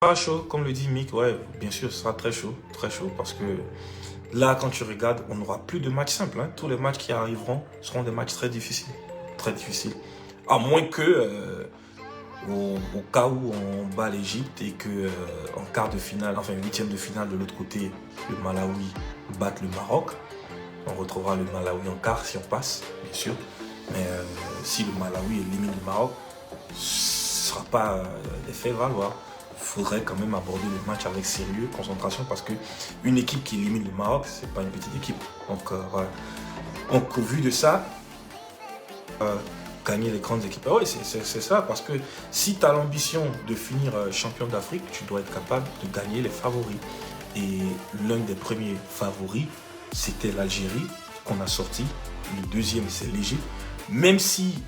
Pas chaud, comme le dit Mick, ouais, bien sûr, ce sera très chaud, parce que là, quand tu regardes, on n'aura plus de matchs simples, hein. Tous les matchs qui arriveront seront des matchs très difficiles. À moins que, au cas où on bat l'Égypte et que en quart de finale, enfin huitième de finale de l'autre côté, le Malawi batte le Maroc, on retrouvera le Malawi en quart si on passe, bien sûr. Mais si le Malawi élimine le Maroc, ce ne sera pas des faits valoir. Il faudrait quand même aborder le match avec sérieux, concentration, parce que une équipe qui élimine le Maroc, c'est pas une petite équipe. Donc voilà. Donc au vu de ça, gagner les grandes équipes, oui, c'est ça, parce que si tu as l'ambition de finir champion d'Afrique, tu dois être capable de gagner les favoris. Et l'un des premiers favoris, c'était l'Algérie qu'on a sorti. Le deuxième, c'est l'Égypte. Même si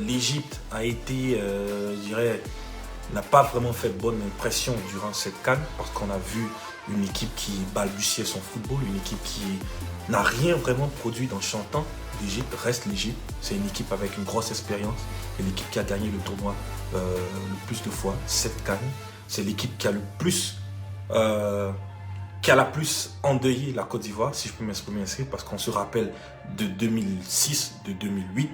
l'Égypte a été, je dirais, n'a pas vraiment fait bonne impression durant cette CAN, parce qu'on a vu une équipe qui balbutiait son football, une équipe qui n'a rien vraiment produit dans 100 ans. L'Égypte reste l'Égypte. C'est une équipe avec une grosse expérience. C'est l'équipe qui a gagné le tournoi le plus de fois, 7 CAN. C'est l'équipe qui a le plus qui a la plus endeuillé la Côte d'Ivoire, si je peux m'exprimer ainsi, parce qu'on se rappelle de 2006, de 2008.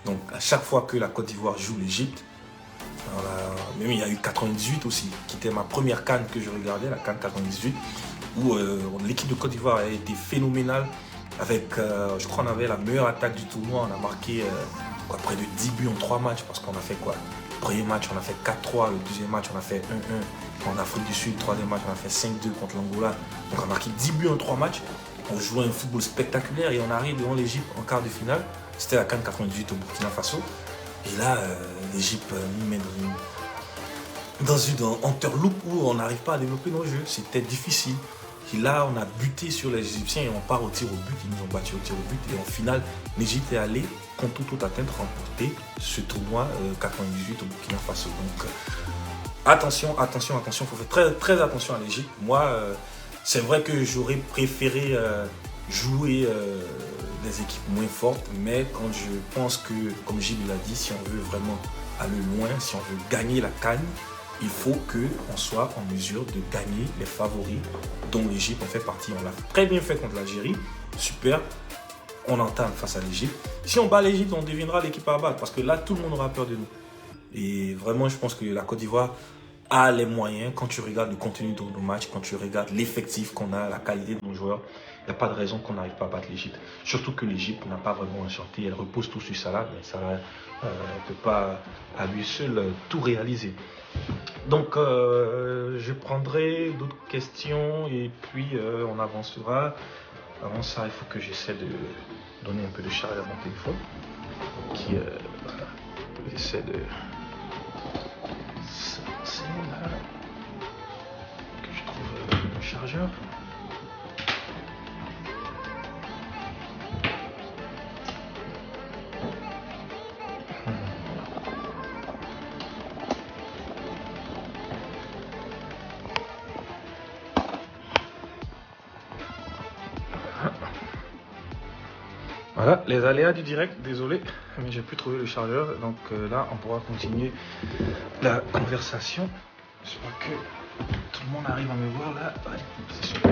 Donc à chaque fois que la Côte d'Ivoire joue l'Égypte, même il y a eu 98 aussi, qui était ma première CAN que je regardais, la CAN 98, où l'équipe de Côte d'Ivoire a été phénoménale. Avec, je crois, on avait la meilleure attaque du tournoi. On a marqué près de 10 buts en 3 matchs, parce qu'on a fait quoi? Le premier match, on a fait 4-3. Le deuxième match, on a fait 1-1 en Afrique du Sud. Le troisième match, on a fait 5-2 contre l'Angola. Donc on a marqué 10 buts en 3 matchs. On jouait un football spectaculaire et on arrive devant l'Égypte en quart de finale. C'était la CAN 98 au Burkina Faso. Et là, l'Égypte nous met dans une entourloupe où on n'arrive pas à développer nos jeux. C'était difficile. Et là, on a buté sur les Égyptiens et on part au tir au but. Ils nous ont battu au tir au but. Et en finale, l'Égypte est allée, contre toute atteinte, remporter ce tournoi 98 au Burkina Faso. Donc, attention, il faut faire très, très attention à l'Égypte. Moi, c'est vrai que j'aurais préféré jouer des équipes moins fortes, mais quand je pense que, comme Gilles l'a dit, si on veut vraiment aller loin, si on veut gagner la CAN, il faut qu'on soit en mesure de gagner les favoris dont l'Égypte en fait partie. On l'a très bien fait contre l'Algérie, super, on entame face à l'Égypte. Si on bat l'Égypte, on deviendra l'équipe à battre, parce que là, tout le monde aura peur de nous. Et vraiment, je pense que la Côte d'Ivoire a les moyens, quand tu regardes le contenu de nos matchs, quand tu regardes l'effectif qu'on a, la qualité de nos joueurs, il n'y a pas de raison qu'on n'arrive pas à battre l'Égypte. Surtout que l'Égypte n'a pas vraiment enchanté, elle repose tout sur Salah, mais Salah ne peut pas à lui seul tout réaliser. Donc, je prendrai d'autres questions et puis on avancera. Avant ça, il faut que j'essaie de donner un peu de charge à mon téléphone, qui essaie de... C'est là que je trouve le chargeur. Voilà, les aléas du direct, désolé, mais j'ai pu trouver le chargeur. Donc là, on pourra continuer la conversation. J'espère que tout le monde arrive à me voir là. Ouais, c'est super.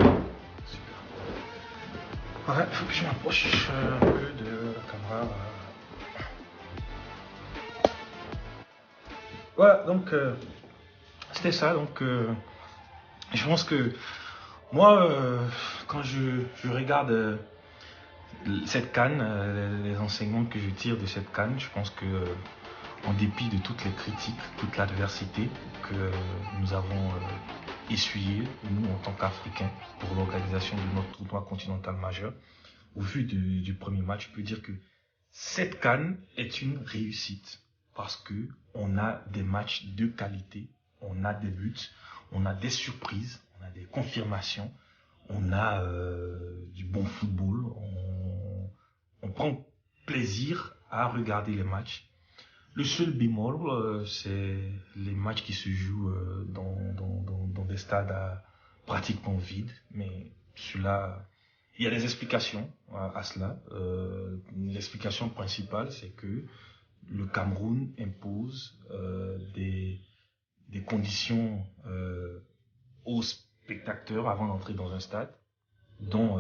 Super. Ouais, il faut que je m'approche un peu de la caméra. Voilà, donc c'était ça. Donc je pense que moi, quand je regarde cette CAN, les enseignements que je tire de cette CAN, je pense que en dépit de toutes les critiques, toute l'adversité que nous avons essuyé, nous en tant qu'Africains, pour l'organisation de notre tournoi continental majeur, au vu du premier match, je peux dire que cette CAN est une réussite parce que on a des matchs de qualité, on a des buts, on a des surprises, on a des confirmations, on a du bon football, on prend plaisir à regarder les matchs. Le seul bémol, c'est les matchs qui se jouent dans des stades pratiquement vides, mais cela, il y a des explications à cela. L'explication principale, c'est que le Cameroun impose des conditions aux spectateurs avant d'entrer dans un stade, dont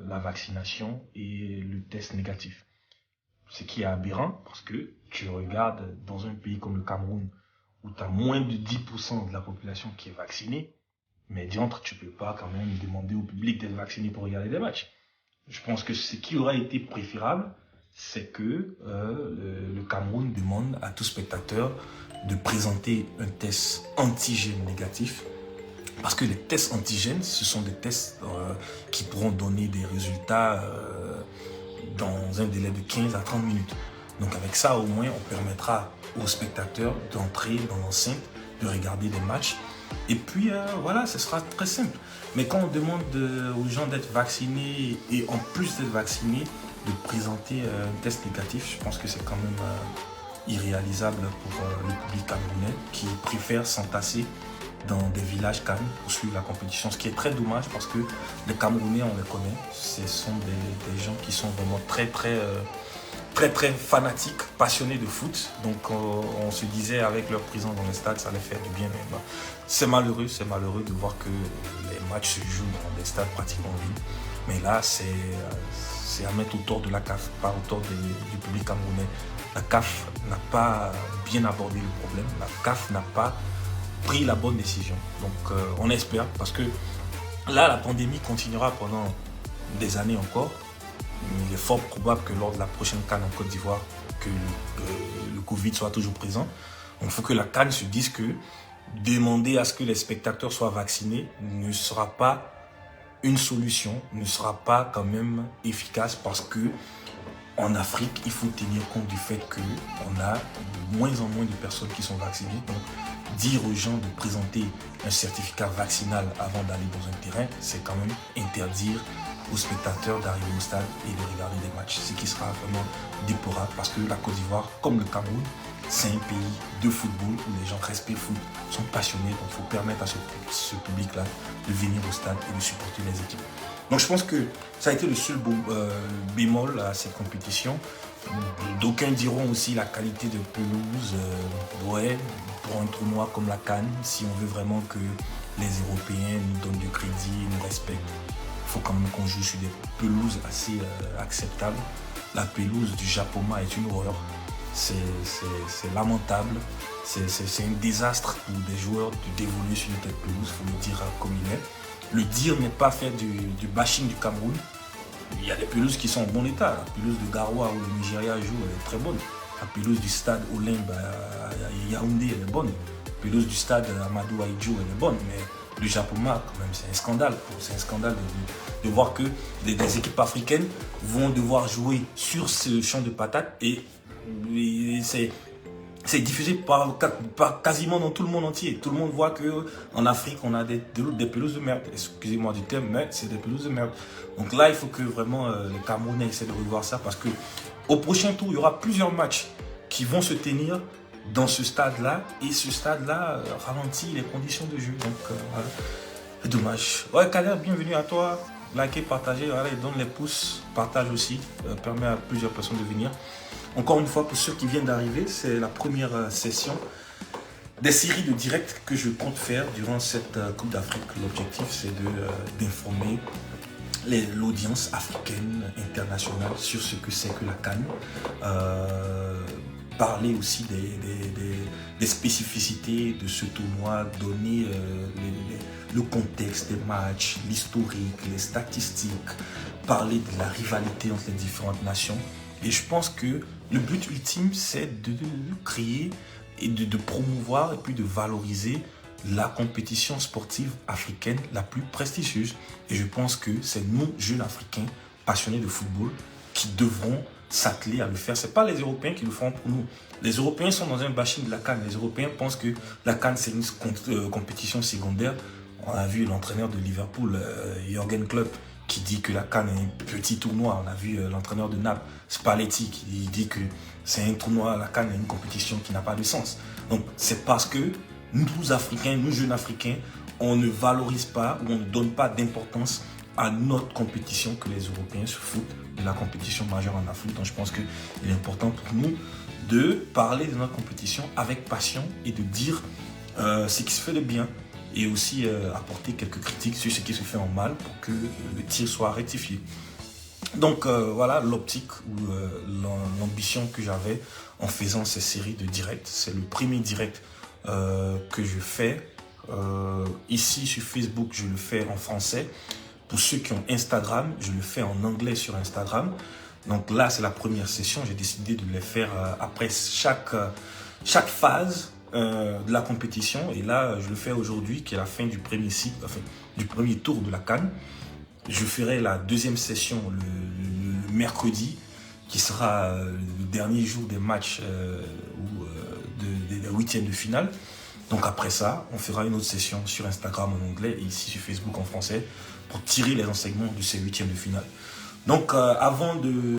la vaccination et le test négatif. Ce qui est aberrant parce que tu regardes dans un pays comme le Cameroun où tu as moins de 10% de la population qui est vaccinée, mais diantre, tu peux pas quand même demander au public d'être vacciné pour regarder des matchs. Je pense que ce qui aurait été préférable, c'est que le Cameroun demande à tout spectateur de présenter un test antigène négatif. Parce que les tests antigènes, ce sont des tests qui pourront donner des résultats dans un délai de 15 à 30 minutes. Donc avec ça, au moins, on permettra aux spectateurs d'entrer dans l'enceinte, de regarder des matchs. Et puis voilà, ce sera très simple. Mais quand on demande aux gens d'être vaccinés et en plus d'être vaccinés, de présenter un test négatif, je pense que c'est quand même irréalisable pour le public camerounais qui préfère s'entasser dans des villages calmes pour suivre la compétition. Ce qui est très dommage parce que les Camerounais, on les connaît, ce sont des gens qui sont vraiment très fanatiques, passionnés de foot. Donc on se disait avec leur présence dans les stades, ça allait faire du bien. Mais c'est malheureux de voir que les matchs se jouent dans des stades pratiquement vides. Mais là, c'est à mettre au tort de la CAF, pas au tort du public camerounais. La CAF n'a pas bien abordé le problème. La CAF n'a pas pris la bonne décision. Donc on espère, parce que là, la pandémie continuera pendant des années encore. Il est fort probable que lors de la prochaine CAN en Côte d'Ivoire, que le Covid soit toujours présent. Donc il faut que la CAN se dise que demander à ce que les spectateurs soient vaccinés ne sera pas une solution, ne sera pas quand même efficace, parce que en Afrique, il faut tenir compte du fait qu'on a de moins en moins de personnes qui sont vaccinées. Donc, dire aux gens de présenter un certificat vaccinal avant d'aller dans un terrain, c'est quand même interdire aux spectateurs d'arriver au stade et de regarder des matchs. Ce qui sera vraiment déplorable, parce que la Côte d'Ivoire, comme le Cameroun, c'est un pays de football où les gens respectent le foot, sont passionnés. Donc, il faut permettre à ce public-là de venir au stade et de supporter les équipes. Donc je pense que ça a été le seul bémol à cette compétition. D'aucuns diront aussi la qualité de pelouse. Ouais, pour un tournoi comme la CAN, si on veut vraiment que les Européens nous donnent du crédit, nous respectent, il faut quand même qu'on joue sur des pelouses assez acceptables. La pelouse du Japoma est une horreur. C'est lamentable. C'est un désastre pour des joueurs d'évoluer sur une telle pelouse, il faut le dire comme il est. Le dire n'est pas faire du bashing du Cameroun. Il y a des pelouses qui sont en bon état. La pelouse de Garoua où le Nigeria joue, elle est très bonne. La pelouse du stade Olympe à Yaoundé, elle est bonne. La pelouse du stade Amadou Ahidjo, elle est bonne. Mais le Japoma, quand même, c'est un scandale. C'est un scandale de voir que des équipes africaines vont devoir jouer sur ce champ de patates, et c'est diffusé par quasiment dans tout le monde entier. Tout le monde voit qu'en Afrique, on a des pelouses de merde. Excusez-moi du terme, mais c'est des pelouses de merde. Donc là, il faut que vraiment les Camerounais essaient de revoir ça, parce qu'au prochain tour, il y aura plusieurs matchs qui vont se tenir dans ce stade-là. Et ce stade-là ralentit les conditions de jeu. Donc voilà, c'est dommage. Ouais, Kader, bienvenue à toi. Likez, partagez, voilà, donne les pouces, partage aussi. Permet à plusieurs personnes de venir. Encore une fois, pour ceux qui viennent d'arriver, c'est la première session des séries de directs que je compte faire durant cette Coupe d'Afrique. L'objectif, c'est d'informer l'audience africaine, internationale, sur ce que c'est que la CAN. Parler aussi des spécificités de ce tournoi, donner le contexte des matchs, l'historique, les statistiques, parler de la rivalité entre les différentes nations. Et je pense que le but ultime, c'est de créer et de promouvoir et puis de valoriser la compétition sportive africaine la plus prestigieuse. Et je pense que c'est nous, jeunes Africains, passionnés de football, qui devront s'atteler à le faire. Ce n'est pas les Européens qui le feront pour nous. Les Européens sont dans un bashing de la CAN. Les Européens pensent que la CAN, c'est une compétition secondaire. On a vu l'entraîneur de Liverpool, Jürgen Klopp, qui dit que la CAN est un petit tournoi. On a vu l'entraîneur de Naples, Spalletti, qui dit que c'est un tournoi, la CAN est une compétition qui n'a pas de sens. Donc c'est parce que nous Africains, nous jeunes Africains, on ne valorise pas ou on ne donne pas d'importance à notre compétition que les Européens se foutent de la compétition majeure en Afrique. Donc je pense qu'il est important pour nous de parler de notre compétition avec passion et de dire ce qui se fait de bien et aussi apporter quelques critiques sur ce qui se fait en mal pour que le tir soit rectifié. Donc voilà l'optique ou l'ambition que j'avais en faisant ces séries de directs. C'est le premier direct que je fais. Ici sur Facebook, je le fais en français. Pour ceux qui ont Instagram, je le fais en anglais sur Instagram. Donc là, c'est la première session. J'ai décidé de les faire après chaque phase de la compétition. Et là, je le fais aujourd'hui, qui est la fin du premier cycle, enfin, du premier tour de la CAN. Je ferai la deuxième session le mercredi, qui sera le dernier jour des matchs des huitièmes de finale. Donc après ça, on fera une autre session sur Instagram en anglais et ici sur Facebook en français pour tirer les enseignements de ces huitièmes de finale. Donc avant de